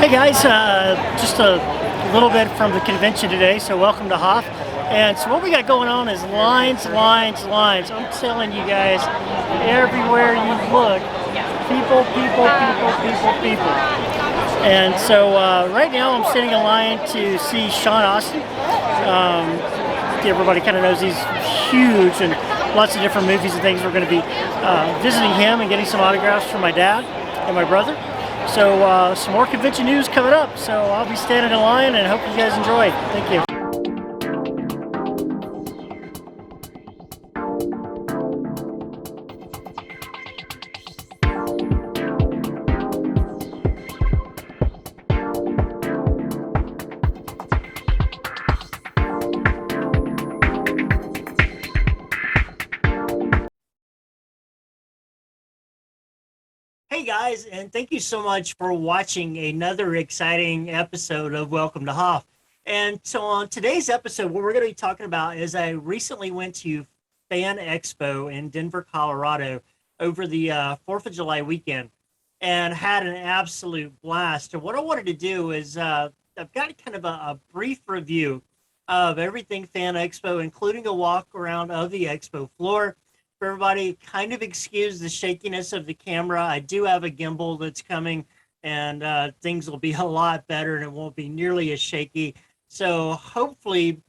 Hey guys, just a little bit from the convention today, so welcome to Hoff. And so what we got going on is lines. I'm telling you guys, everywhere you look, people. And so right now I'm sitting in line to see Sean Austin. Everybody kind of knows he's huge and lots of different movies and things. We're going to be visiting him and getting some autographs from my dad and my brother. So some more convention news coming up. So I'll be standing in line and hope you guys enjoy. Thank you. Hey guys, and thank you so much for watching another exciting episode of Welcome to Hoff. And so on today's episode, what we're going to be talking about is I recently went to Fan Expo in Denver, Colorado over the 4th of July weekend and had an absolute blast. And what I wanted to do is I've got kind of a brief review of everything Fan Expo, including a walk around of the expo floor. Everybody, kind of excuse the shakiness of the camera. I do have a gimbal that's coming, and things will be a lot better and it won't be nearly as shaky. So hopefully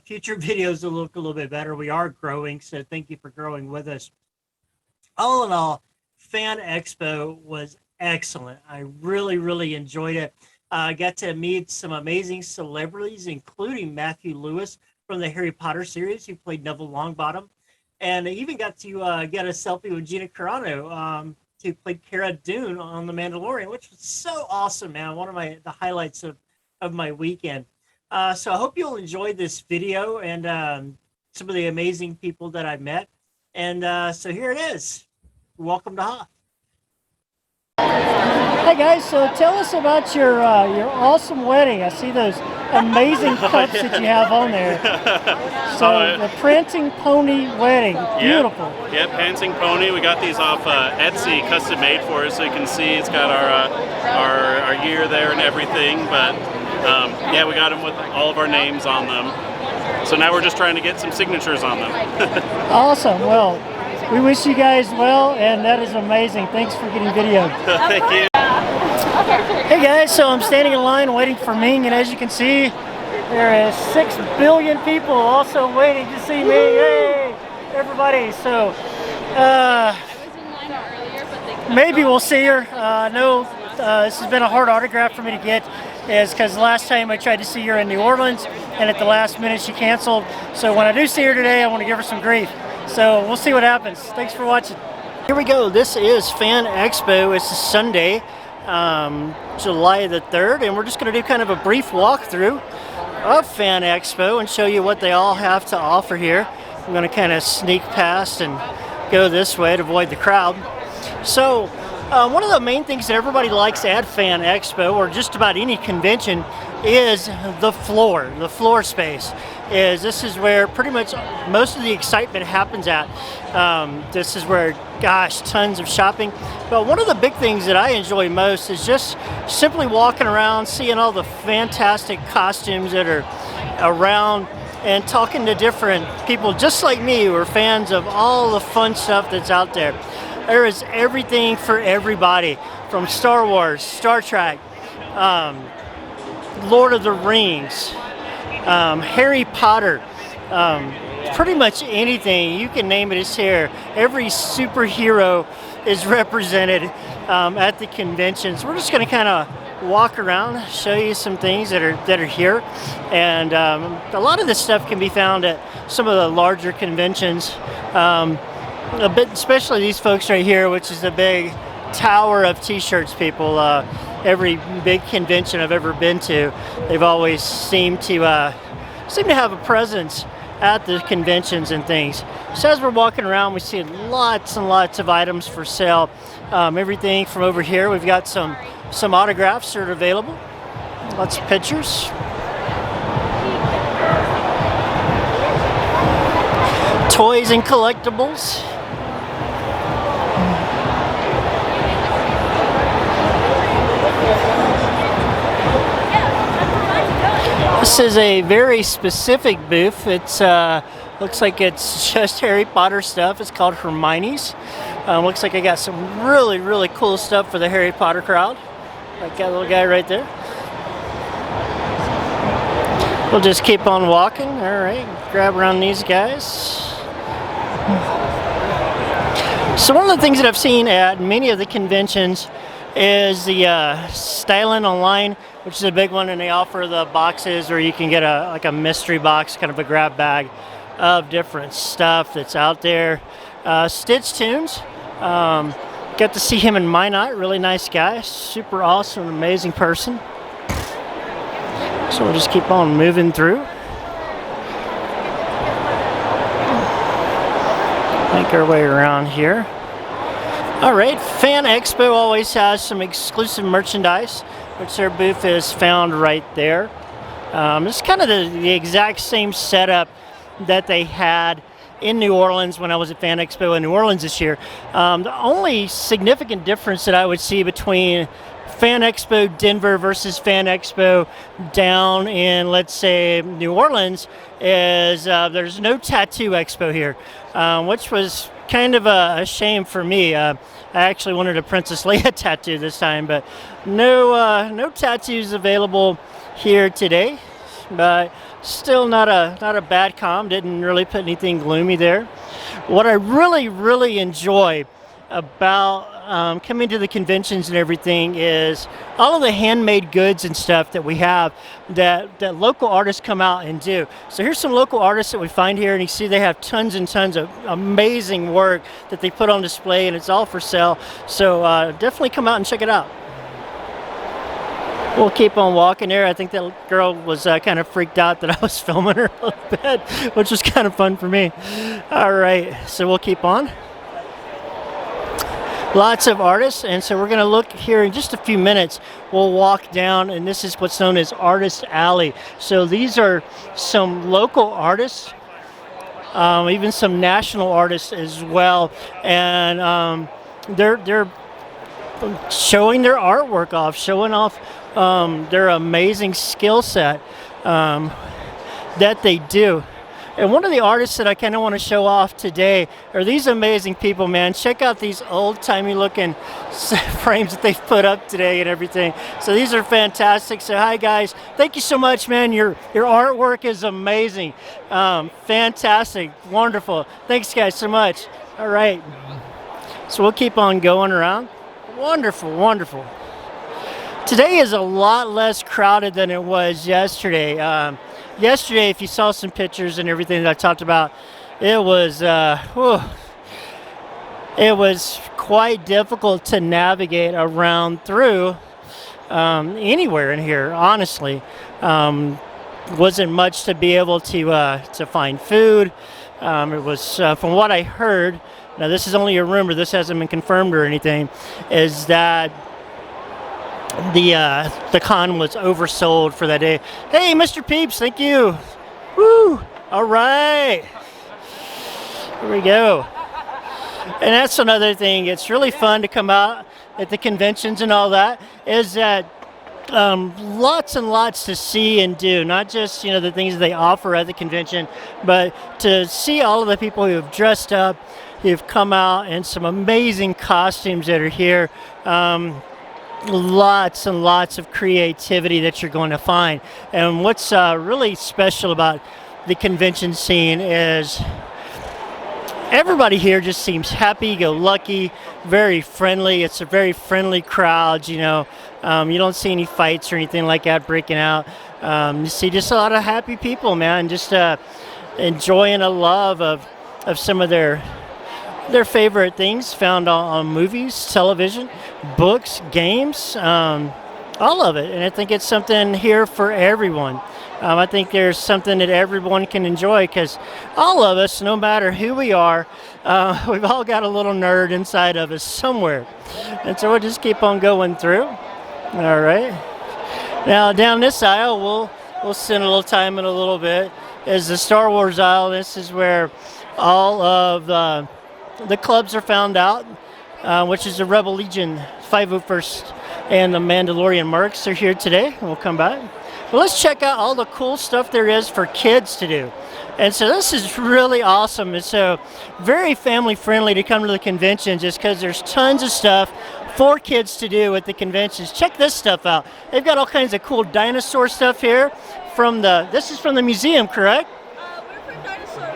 future videos will look a little bit better. We are growing, so thank you for growing with us. All in all, Fan Expo was excellent. I really enjoyed it. I got to meet some amazing celebrities, including Matthew Lewis from the Harry Potter series, who played Neville Longbottom. And I even got to get a selfie with Gina Carano, who played Cara Dune on The Mandalorian, which was so awesome, man. One of the highlights of my weekend. So I hope you'll enjoy this video and some of the amazing people that I met. And so here it is. Welcome to Hoff. Hey guys, so tell us about your awesome wedding. I see those amazing cups that you have on there. So the Prancing Pony wedding, beautiful. Yep, Prancing Pony. We got these off Etsy, custom made for us, so you can see it's got our year there and everything. But yeah, we got them with all of our names on them. So now we're just trying to get some signatures on them. Awesome. Well, we wish you guys well, and that is amazing. Thanks for getting video. Thank you. Hey guys, so I'm standing in line waiting for Ming, and as you can see, there is 6 billion people also waiting to see me. Hey, everybody. So maybe we'll see her. No, this has been a hard autograph for me to get, is because last time I tried to see her in New Orleans, and at the last minute she canceled. So when I do see her today, I want to give her some grief. So we'll see what happens. Thanks for watching. Here we go. This is Fan Expo. It's Sunday, July the 3rd, and we're just going to do kind of a brief walkthrough of Fan Expo and show you what they all have to offer here. I'm going to kind of sneak past and go this way to avoid the crowd. So one of the main things that everybody likes at Fan Expo, or just about any convention, is the floor space. This is where pretty much most of the excitement happens at. This is where, gosh, tons of shopping. But one of the big things that I enjoy most is just simply walking around, seeing all the fantastic costumes that are around, and talking to different people just like me who are fans of all the fun stuff that's out there. There is everything for everybody, from Star Wars, Star Trek, Lord of the Rings, Harry Potter, pretty much anything you can name it is here. Every superhero is represented at the conventions. We're just going to kind of walk around, show you some things that are here, and a lot of this stuff can be found at some of the larger conventions. A bit, especially these folks right here, which is the big tower of t-shirts people. Every big convention I've ever been to, they've always seemed to have a presence at the conventions and things. So as we're walking around, we see lots and lots of items for sale. Everything from over here, we've got some autographs that are available. Lots of pictures. Toys and collectibles. This is a very specific booth. It's looks like it's just Harry Potter stuff. It's called Hermione's. Looks like I got some really cool stuff for the Harry Potter crowd. Like that little guy right there. We'll just keep on walking. All right, grab around these guys. So one of the things that I've seen at many of the conventions is the styling online, which is a big one, and they offer the boxes, or you can get a mystery box, kind of a grab bag of different stuff that's out there. Stitch Tunes, got to see him in Minot, really nice guy, super awesome, amazing person. So we'll just keep on moving through. Make our way around here. All right, Fan Expo always has some exclusive merchandise, which their booth is found right there. It's kind of the exact same setup that they had in New Orleans when I was at Fan Expo in New Orleans this year. The only significant difference that I would see between Fan Expo Denver versus Fan Expo down in, let's say, New Orleans is there's no tattoo expo here, which was kind of a shame for me. I actually wanted a Princess Leia tattoo this time, but no tattoos available here today. But still not a bad com. Didn't really put anything gloomy there. What I really enjoy about coming to the conventions and everything is all of the handmade goods and stuff that we have that local artists come out and do. So here's some local artists that we find here, and you see they have tons and tons of amazing work that they put on display, and it's all for sale. So definitely come out and check it out. We'll keep on walking there. I think that girl was kind of freaked out that I was filming her a little bit, which was kind of fun for me. All right, so we'll keep on. Lots of artists, and so we're going to look here in just a few minutes. We'll walk down, and this is what's known as Artist Alley. So these are some local artists, even some national artists as well, and they're showing their artwork off, showing off their amazing skill set that they do. And one of the artists that I kind of want to show off today are these amazing people, man. Check out these old-timey looking frames that they've put up today and everything. So these are fantastic. So hi, guys. Thank you so much, man. Your artwork is amazing. Fantastic. Wonderful. Thanks, guys, so much. All right. So we'll keep on going around. Wonderful. Today is a lot less crowded than it was yesterday. Yesterday, if you saw some pictures and everything that I talked about, it was quite difficult to navigate around through anywhere in here. Honestly, wasn't much to be able to find food. It was from what I heard. Now, this is only a rumor. This hasn't been confirmed or anything. Is that the con was oversold for that day. Hey, Mr. Peeps, thank you. Woo! All right. Here we go. And that's another thing. It's really fun to come out at the conventions and all that. Is that lots and lots to see and do. Not just the things they offer at the convention, but to see all of the people who have dressed up, who've come out in some amazing costumes that are here. Lots and lots of creativity that you're going to find. And what's really special about the convention scene is everybody here just seems happy-go-lucky, very friendly. It's a very friendly crowd, you don't see any fights or anything like that breaking out. You see just a lot of happy people, man, just enjoying a love of some of their favorite things found on movies, television, books, games, all of it. And I think it's something here for everyone. I think there's something that everyone can enjoy because all of us, no matter who we are, we've all got a little nerd inside of us somewhere. And so we'll just keep on going through. All right. Now down this aisle, we'll spend a little time in a little bit, is the Star Wars aisle. This is where all of the clubs are found out, which is the Rebel Legion 501st and the Mandalorian Marks are here today. We'll come back. But let's check out all the cool stuff there is for kids to do. And so this is really awesome. And so very family friendly to come to the convention just because there's tons of stuff for kids to do at the conventions. Check this stuff out. They've got all kinds of cool dinosaur stuff here this is from the museum, correct? We're from Dinosaur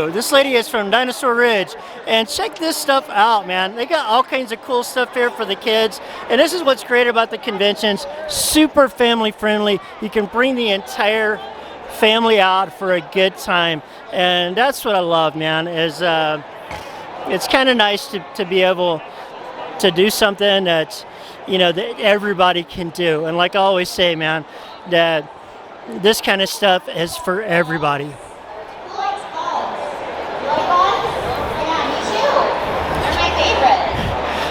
Ridge. This lady is from Dinosaur Ridge. And check this stuff out, man. They got all kinds of cool stuff here for the kids. And this is what's great about the conventions. Super family friendly. You can bring the entire family out for a good time. And that's what I love, man, is it's kind of nice to be able to do something that's, that everybody can do. And like I always say, man, that this kind of stuff is for everybody.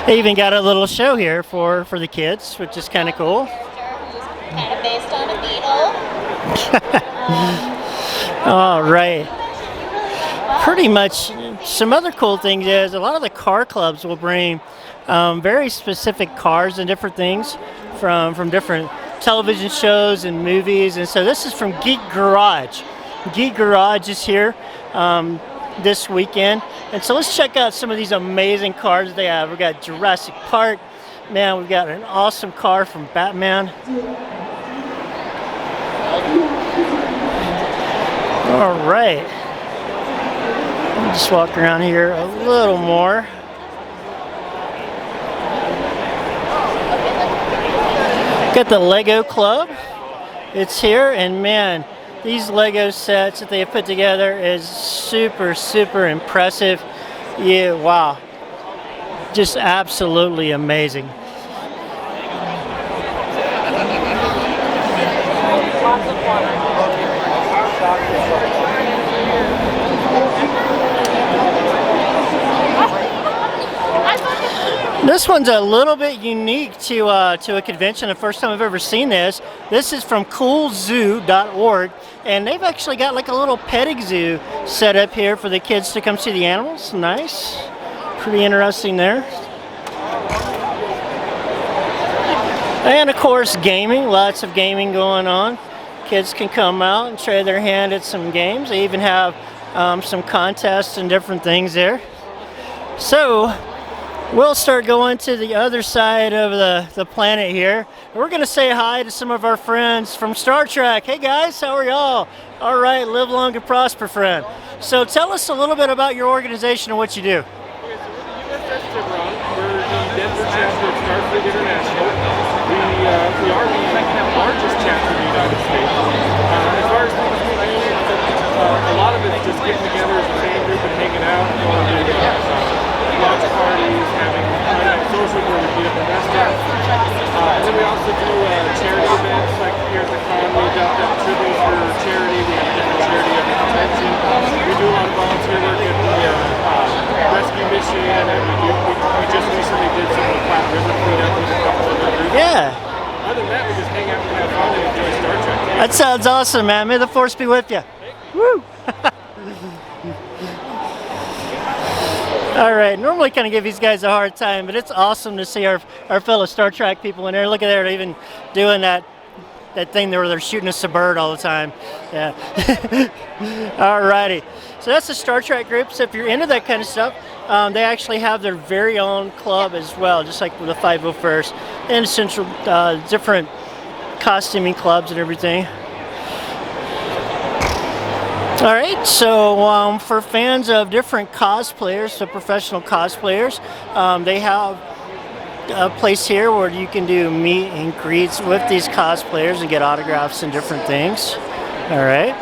They even got a little show here for the kids, which is kind of cool. Kind of based on a beetle. All right. Pretty much some other cool things is a lot of the car clubs will bring very specific cars and different things from different television shows and movies. And so this is from Geek Garage. Geek Garage is here this weekend. And so let's check out some of these amazing cars they have. We've got Jurassic Park. Man, we've got an awesome car from Batman. All right. Let me just walk around here a little more. Got the Lego Club. It's here, and man, these Lego sets that they have put together is super, super impressive. Yeah, wow. Just absolutely amazing. This one's a little bit unique to a convention. The first time I've ever seen this. This is from coolzoo.org, and they've actually got like a little petting zoo set up here for the kids to come see the animals. Nice. Pretty interesting there. And of course, gaming. Lots of gaming going on. Kids can come out and try their hand at some games. They even have some contests and different things there. So we'll start going to the other side of the planet here. We're going to say hi to some of our friends from Star Trek. Hey guys, how are y'all? All right, live long and prosper, friend. So tell us a little bit about your organization and what you do. Okay, so we're the USS Tiburon. We're the Denver chapter of Starfleet International. We are the largest chapter in the United States. As far as things we do, a lot of it's just getting together as a fan group and hanging out, going to watch parties, having social where we meet up in restaurants. And then we also do charity events, like here at the con. We got that tribute for charity. We have different charity every convention. We do a lot of volunteer work at the rescue mission, and we just recently did some of the Platte River cleanup with a couple of other groups. Yeah. Other than that, we just hang out and have fun and enjoy Star Trek. That sounds awesome, man. May the force be with you. Woo! All right, normally kind of give these guys a hard time, but it's awesome to see our fellow Star Trek people in there. Look at there, they're even doing that thing where they're shooting us a bird all the time. Yeah. All righty. So that's the Star Trek group. So if you're into that kind of stuff, they actually have their very own club as well, just like with the 501st and Central, different costuming clubs and everything. All right, so for fans of different cosplayers, so professional cosplayers, they have a place here where you can do meet and greets with these cosplayers and get autographs and different things. All right,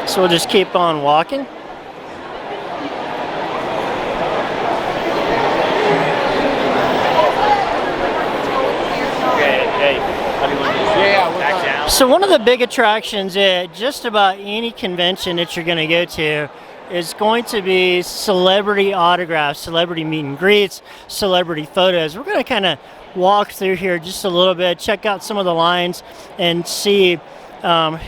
so we'll just keep on walking. So one of the big attractions at just about any convention that you're going to go to is going to be celebrity autographs, celebrity meet and greets, celebrity photos. We're going to kind of walk through here just a little bit, check out some of the lines, and see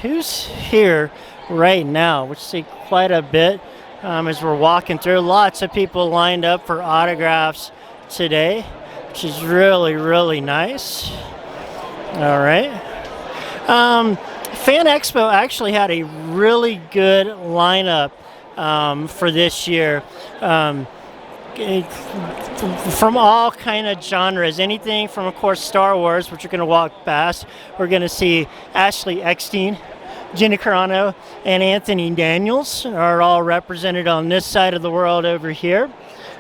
who's here right now, which see quite a bit as we're walking through. Lots of people lined up for autographs today, which is really, really nice. All right. Fan Expo actually had a really good lineup for this year. From all kind of genres, anything from, of course, Star Wars, which we're going to walk past. We're going to see Ashley Eckstein, Gina Carano, and Anthony Daniels are all represented on this side of the world over here.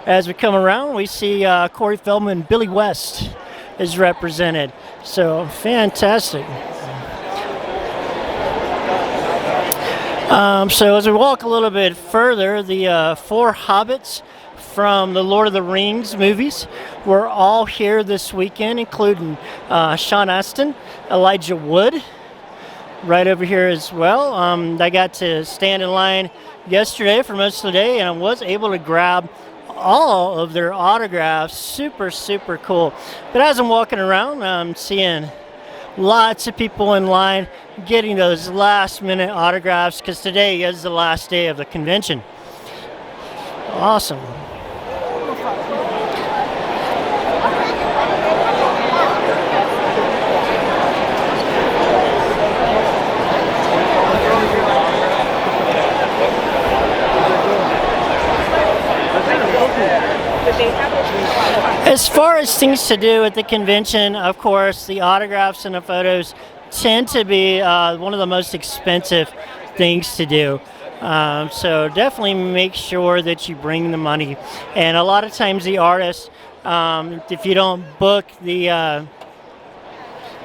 As we come around, we see Corey Feldman, Billy West is represented. So fantastic. So as we walk a little bit further, the 4 hobbits from the Lord of the Rings movies were all here this weekend, including Sean Astin, Elijah Wood, right over here as well. I got to stand in line yesterday for most of the day, and I was able to grab all of their autographs. Super, super cool. But as I'm walking around, I'm seeing lots of people in line getting those last minute autographs because today is the last day of the convention. Awesome. As far as things to do at the convention, of course, the autographs and the photos tend to be one of the most expensive things to do. So definitely make sure that you bring the money. And a lot of times the artists, if you don't book the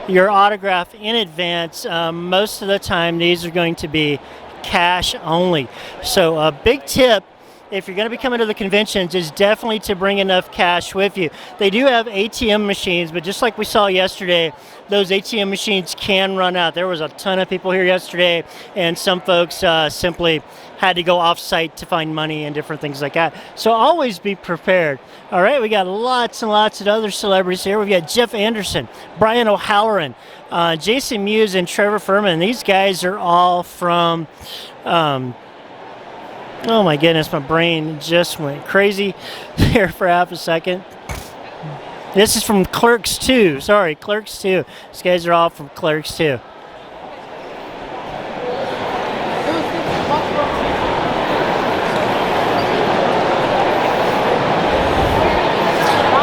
your autograph in advance, most of the time these are going to be cash only. So a big tip, if you're going to be coming to the conventions, is definitely to bring enough cash with you. They do have ATM machines, but just like we saw yesterday, those ATM machines can run out. There was a ton of people here yesterday, and some folks simply had to go off-site to find money and different things like that. So always be prepared. All right, we got lots and lots of other celebrities here. We've got Jeff Anderson, Brian O'Halloran, Jason Mewes, and Trevor Furman. These guys are all from... oh my goodness, my brain just went crazy there for half a second. This is from Clerks 2. Sorry, Clerks 2. These guys are all from Clerks 2.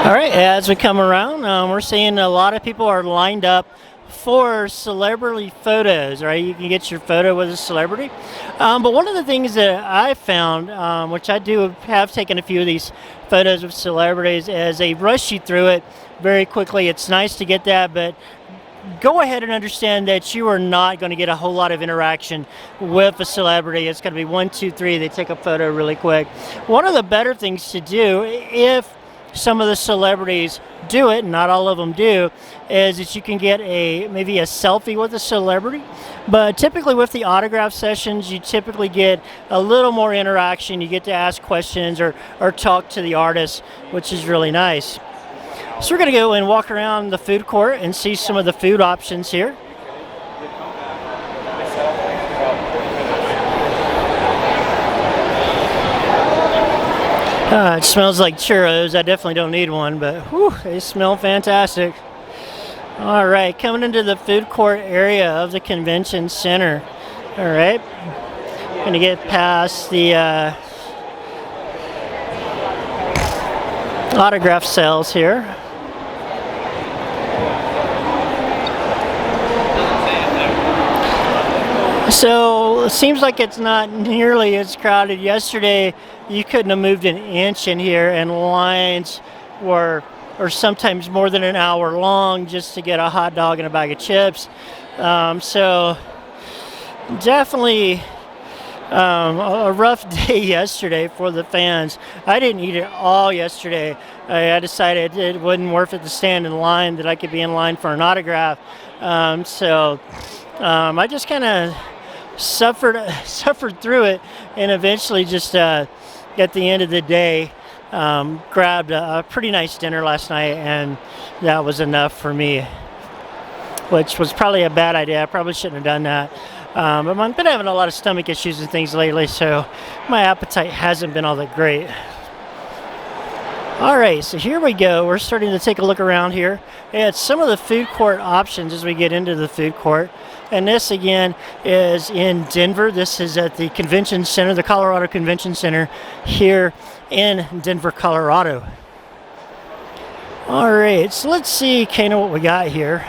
All right, as we come around, we're seeing a lot of people are lined up for celebrity photos, right? You can get your photo with a celebrity. But one of the things that I found, which I do have taken a few of these photos with celebrities, is they rush you through it very quickly. It's nice to get that, but go ahead and understand that you are not going to get a whole lot of interaction with a celebrity. It's going to be 1, 2, 3. They take a photo really quick. One of the better things to do, if some of the celebrities do it, not all of them do, is that you can get maybe a selfie with a celebrity. But typically with the autograph sessions, you typically get a little more interaction. You get to ask questions or talk to the artist, which is really nice. So we're going to go and walk around the food court and see some of the food options here. It smells like churros. I definitely don't need one, but whew, they smell fantastic. All right, coming into the food court area of the convention center. All right, going to get past the autograph sales here. So it seems like it's not nearly as crowded. Yesterday, you couldn't have moved an inch in here, and lines were sometimes more than an hour long just to get a hot dog and a bag of chips. So definitely a rough day yesterday for the fans. I didn't eat it all yesterday. I decided it wasn't worth it to stand in line, that I could be in line for an autograph. So I just kind of suffered through it, and eventually just at the end of the day grabbed a pretty nice dinner last night, and that was enough for me, which was probably a bad idea. I probably shouldn't have done that. But I've been having a lot of stomach issues and things lately, so my appetite hasn't been all that great. All right, so here we go. We're starting to take a look around here at some of the food court options as we get into the food court. And this again is in Denver. This is at the Convention Center, the Colorado Convention Center here in Denver, Colorado. All right, so let's see kind of what we got here.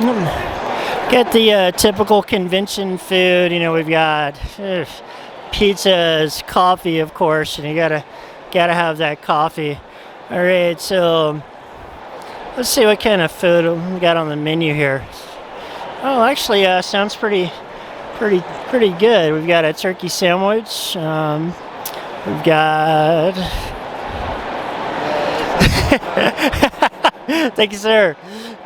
Got the typical convention food. You know, we've got pizzas, coffee, of course, and you gotta have that coffee. All right, so let's see what kind of food we got on the menu here. Oh, actually, sounds pretty good. We've got a turkey sandwich. We've got. Thank you, sir.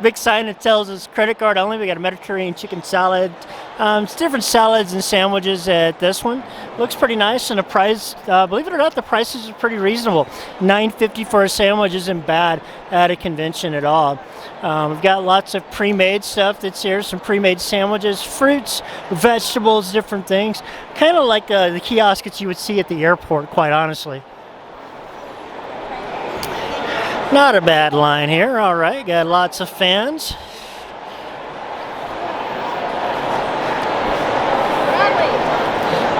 Big sign that tells us credit card only. We got a Mediterranean chicken salad. It's different salads and sandwiches at this one. Looks pretty nice, and the price, believe it or not, the prices are pretty reasonable. $9.50 for a sandwich isn't bad at a convention at all. We've got lots of pre-made stuff that's here, some pre-made sandwiches, fruits, vegetables, different things. Kind of like the kiosk that you would see at the airport, quite honestly. Not a bad line here. All right, got lots of fans.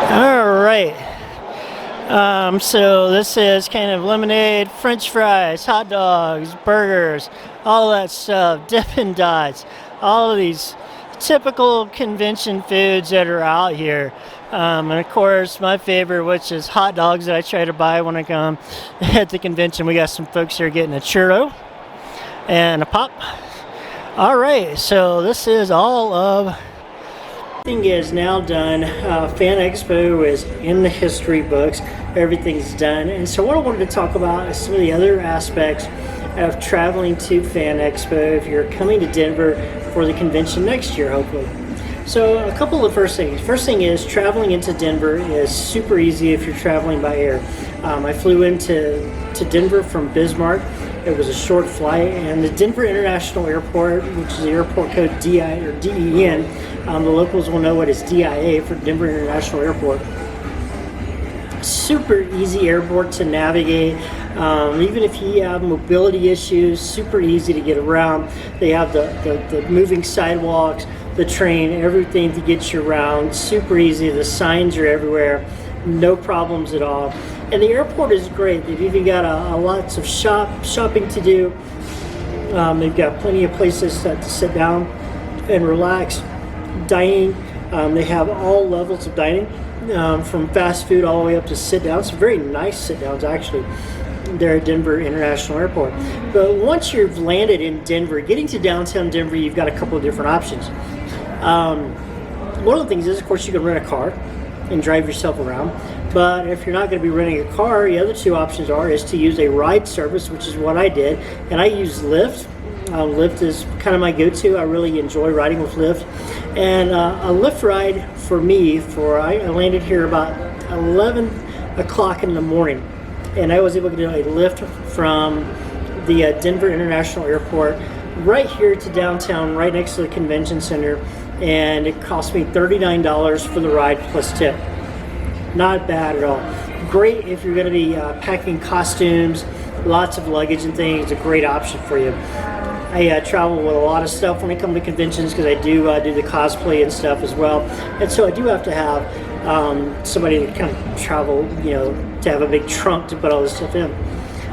All right. So this is kind of lemonade, French fries, hot dogs, burgers, all that stuff, Dippin' Dots, all of these typical convention foods that are out here. And of course, my favorite, which is hot dogs that I try to buy when I come at the convention. We got some folks here getting a churro and a pop. All right, so this is all of. Everything is now done. Fan Expo is in the history books. Everything's done. And so what I wanted to talk about is some of the other aspects of traveling to Fan Expo if you're coming to Denver for the convention next year, hopefully. So a couple of first things. First thing is traveling into Denver is super easy if you're traveling by air. I flew into Denver from Bismarck. It was a short flight, and the Denver International Airport, which is the airport code DI or DEN, the locals will know what is DIA for Denver International Airport. Super easy airport to navigate. Even if you have mobility issues, super easy to get around. They have the moving sidewalks, the train, everything to get you around. Super easy. The signs are everywhere. No problems at all. And the airport is great. They've even got lots of shopping to do. They've got plenty of places to sit down and relax. Dining. They have all levels of dining, from fast food all the way up to sit downs. Some very nice sit downs, actually, there at Denver International Airport. But once you've landed in Denver, getting to downtown Denver, you've got a couple of different options. One of the things is, of course, you can rent a car and drive yourself around. But if you're not going to be renting a car, the other two options is to use a ride service, which is what I did. And I use Lyft. Lyft is kind of my go-to. I really enjoy riding with Lyft. And a Lyft ride for me, I landed here about 11 o'clock in the morning. And I was able to do a Lyft from the Denver International Airport right here to downtown, right next to the convention center. And it cost me $39 for the ride plus tip. Not bad at all. Great if you're going to be packing costumes, lots of luggage and things. It's a great option for you. I travel with a lot of stuff when I come to conventions because I do the cosplay and stuff as well. And so I do have to have somebody to kind of travel, to have a big trunk to put all this stuff in.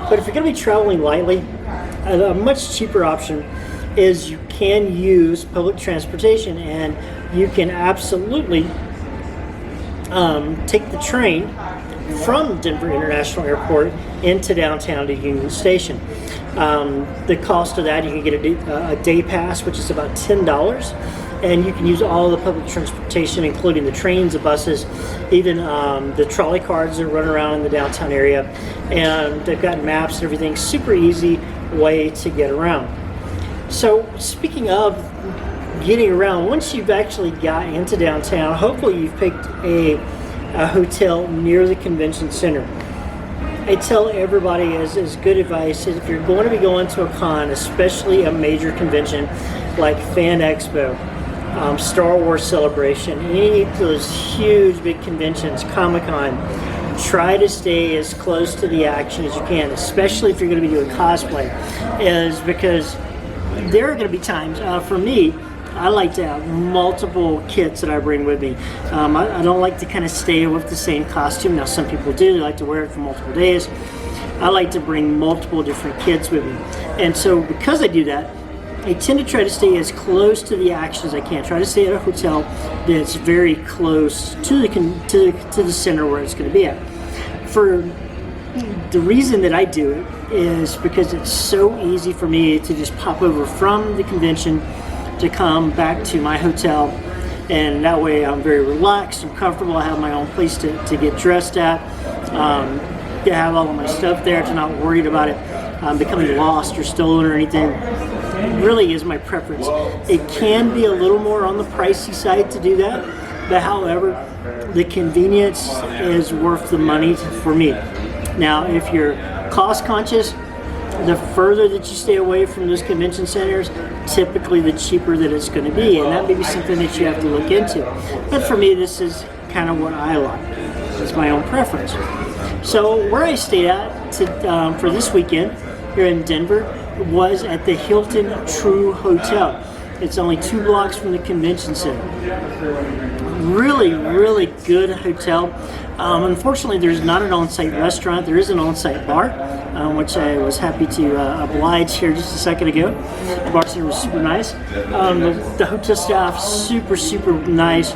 But if you're going to be traveling lightly, a much cheaper option is you can use public transportation, and you can absolutely take the train from Denver International Airport into downtown to Union Station. The cost of that, you can get a day pass, which is about $10, and you can use all the public transportation, including the trains, the buses, even the trolley cars that run around in the downtown area, and they've got maps and everything. Super easy way to get around. So speaking of getting around, once you've actually got into downtown, hopefully you've picked a hotel near the convention center. I tell everybody as good advice is if you're going to be going to a con, especially a major convention like Fan Expo, Star Wars Celebration, any of those huge big conventions, Comic-Con, try to stay as close to the action as you can, especially if you're going to be doing cosplay, is because there are going to be times, for me, I like to have multiple kits that I bring with me. I don't like to kind of stay with the same costume. Now, some people do. They like to wear it for multiple days. I like to bring multiple different kits with me. And so because I do that, I tend to try to stay as close to the action as I can. Try to stay at a hotel that's very close to the center where it's going to be at. For the reason that I do it is because it's so easy for me to just pop over from the convention to come back to my hotel, and that way I'm very relaxed and comfortable. I have my own place to get dressed at, to have all of my stuff there, to not worried about it becoming lost or stolen or anything. It really is my preference. It can be a little more on the pricey side to do that, but however, the convenience is worth the money for me. Now, if you're cost conscious, the further that you stay away from those convention centers, typically the cheaper that it's going to be, and that may be something that you have to look into. But for me, this is kind of what I like. It's my own preference. So where I stayed at for this weekend here in Denver was at the Hilton True Hotel. It's only 2 blocks from the convention center. Really, really good hotel. Unfortunately, there's not an on-site restaurant. There is an on-site bar, which I was happy to oblige here just a second ago. The bartender was super nice. The hotel staff, super, super nice.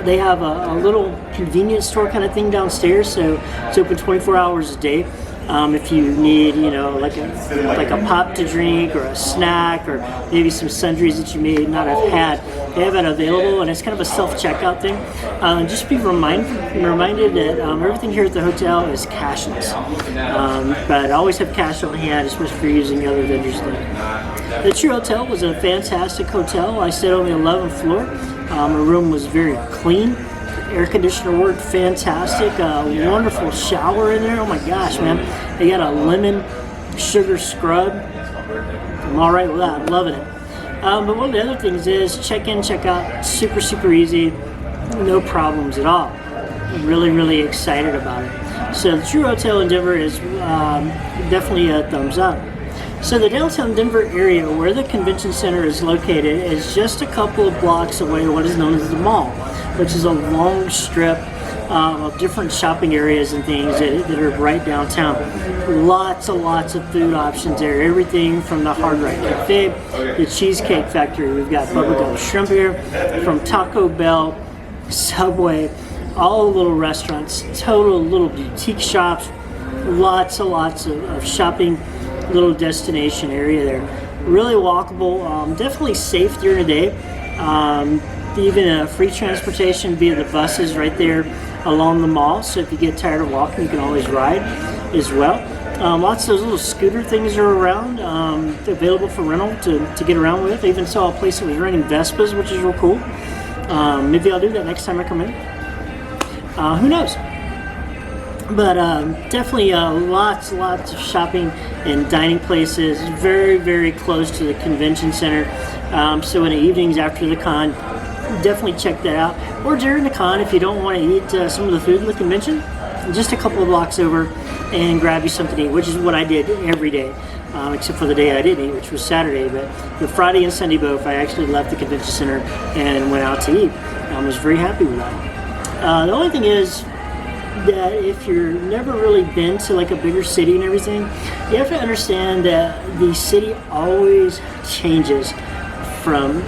They have a little convenience store kind of thing downstairs, so it's open 24 hours a day. If you need, like a pop to drink or a snack or maybe some sundries that you may not have had, they have it available, and it's kind of a self-checkout thing. Just be reminded that everything here at the hotel is cashless, but always have cash on hand, especially if you're using other vendors' things. The True Hotel was a fantastic hotel. I stayed on the 11th floor. My room was very clean. Air conditioner worked fantastic. Wonderful shower in there. Oh my gosh, man. They got a lemon sugar scrub. I'm all right with that. I'm loving it. But one of the other things is check in, check out. Super, super easy. No problems at all. I'm really, really excited about it. So the True Hotel in Denver is definitely a thumbs up. So the downtown Denver area where the convention center is located is just a couple of blocks away from what is known as the mall, which is a long strip of different shopping areas and things that are right downtown. Lots of food options there. Everything from the Hard Rock Cafe, the Cheesecake Factory. We've got bubblegum shrimp here, from Taco Bell, Subway, all the little restaurants, total little boutique shops. Lots of shopping, little destination area there. Really walkable, definitely safe during the day. Even free transportation via the buses right there along the mall. So if you get tired of walking, you can always ride as well. Lots of those little scooter things are around, available for rental to get around with. I even saw a place that was renting Vespas, which is real cool. Maybe I'll do that next time I come in. Who knows? But definitely lots of shopping and dining places, very, very close to the convention center. So in the evenings after the con, definitely check that out. Or during the con, if you don't want to eat some of the food in the convention, just a couple of blocks over and grab you something to eat, which is what I did every day, except for the day I didn't eat, which was Saturday. But the Friday and Sunday both, I actually left the convention center and went out to eat. I was very happy with that. The only thing is that if you've never really been to like a bigger city and everything, you have to understand that the city always changes from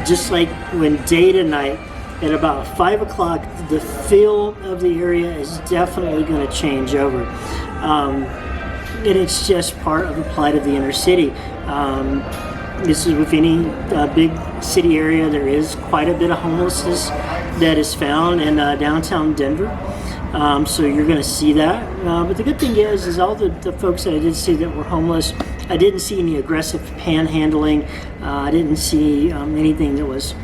just like when day to night. At about 5 o'clock, the feel of the area is definitely going to change over. And it's just part of the plight of the inner city. This is with any big city area, there is quite a bit of homelessness that is found in downtown Denver. So you're going to see that. But the good thing is all the folks that I did see that were homeless, I didn't see any aggressive panhandling. I didn't see anything that was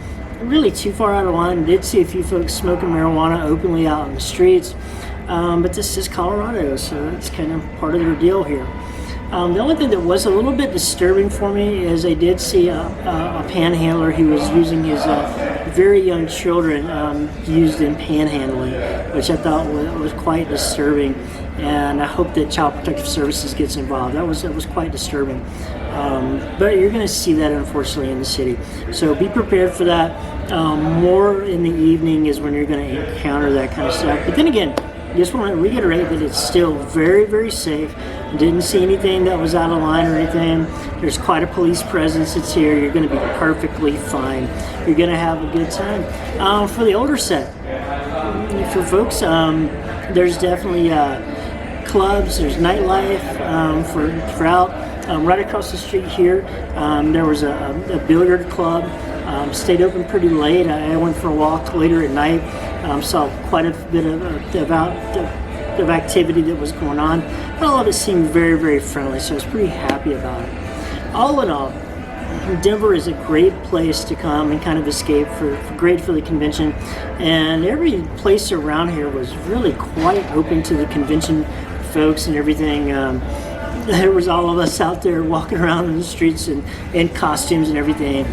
really too far out of line. I did see a few folks smoking marijuana openly out in the streets. But this is Colorado, so that's kind of part of their deal here. The only thing that was a little bit disturbing for me is I did see a panhandler who was using his very young children used in panhandling, which I thought was quite disturbing. And I hope that Child Protective Services gets involved. That was quite disturbing. But you're going to see that, unfortunately, in the city. So be prepared for that. More in the evening is when you're going to encounter that kind of stuff. But then again, just want to reiterate that it's still very, very safe. Didn't see anything that was out of line or anything. There's quite a police presence that's here. You're going to be perfectly fine. You're going to have a good time. For the older set, for folks, there's definitely clubs. There's nightlife for out. Right across the street here, there was a billiard club. Stayed open pretty late. I went for a walk later at night. Saw quite a bit of activity that was going on. But all of it seemed very, very friendly, so I was pretty happy about it. All in all, Denver is a great place to come and kind of escape great for the convention. And every place around here was really quite open to the convention folks and everything. There was all of us out there walking around in the streets in costumes and everything.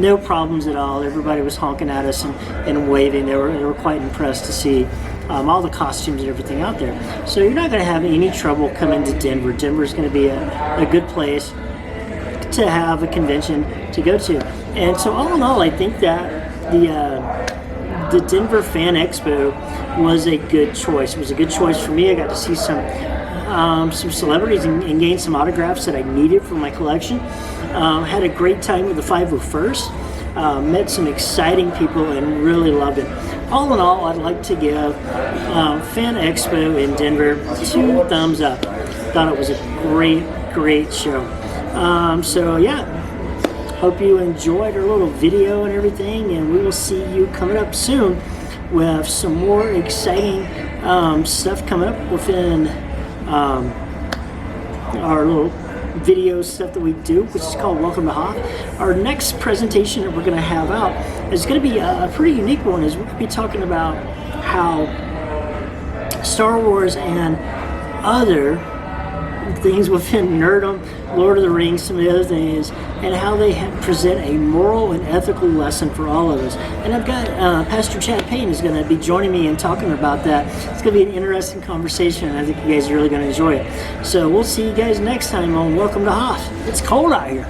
No problems at all. Everybody was honking at us and waving. They were quite impressed to see all the costumes and everything out there. So you're not going to have any trouble coming to Denver. Denver is going to be a good place to have a convention to go to. And so all in all, I think that the Denver Fan Expo was a good choice. It was a good choice for me. I got to see some celebrities and gain some autographs that I needed for my collection. Had a great time with the 501st. Met some exciting people and really loved it. All in all, I'd like to give Fan Expo in Denver 2 thumbs up. Thought it was a great show. So yeah, hope you enjoyed our little video and everything, and we will see you coming up soon with some more exciting stuff coming up within our little video stuff that we do, which is called Welcome to Hoth. Our next presentation that we're going to have out is going to be a pretty unique one. Is we're going to be talking about how Star Wars and other things within nerdom, Lord of the Rings, some of the other things, and how they present a moral and ethical lesson for all of us. And I've got Pastor Chad Payne is going to be joining me and talking about that. It's going to be an interesting conversation, and I think you guys are really going to enjoy it. So we'll see you guys next time on Welcome to Hoth. It's cold out here.